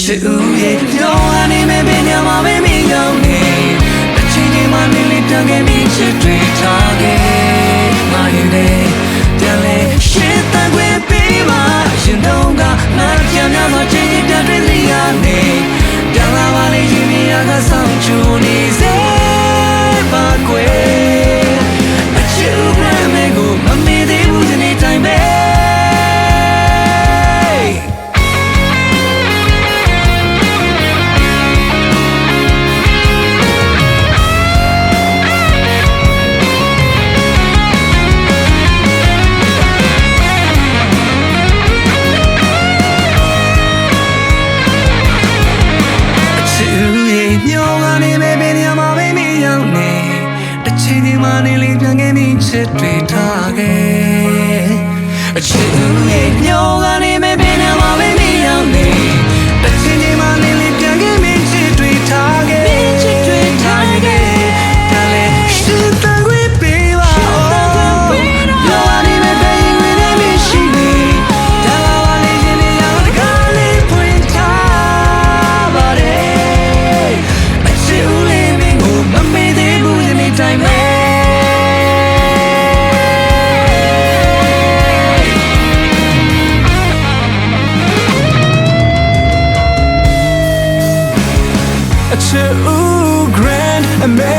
ချစ်ဦးရဲ့ပြောရနေမယ်ပညာမှာပဲမိကောင်းနေအချိန်ချင်းမှနေလေးပြန်ခဲ့ပြီးချစ်တွေထားခဲ့ငါရင်နဲ့ပြန်လဲရှင်းတန်ခွေပေးပါရှင်တော့ကငါပြန်များမှချင်းချင်းပြန်တွေ့စီရနေပြန်လာပါလေရှင်မြာကဆောင်ချူနေစေပါကွယ်အချစ်ဦးကမဲကိုမမေ့သေးဘူးဒီနေ့တိုင်းပဲနေလေးပြန်ခဲ့ပြီးချစ်တွေထားခဲ့အချစ်ဦးရဲ့ညောကနေမဲ့ပင်နာမှာပဲနေရောက်နေတချင်ချင်းမှနေလေးပြန်ခဲ့ပြီးချစ်တွေထားခဲ့ချစ်တွေထားခဲ့ဒါလည်းရှင်းတန်ခွေပေးပါရောအနေမဲ့ပဲရင်ဝင်နေမရှိနေဒါလာပါလေရှင်နေရောက်တကားလေးဖွင့်ထားပါတယ်အချစ်ဦးလေးမင်းကိုမမေ့သေးဘူးဒီနေ့တိုင်းပဲGrand American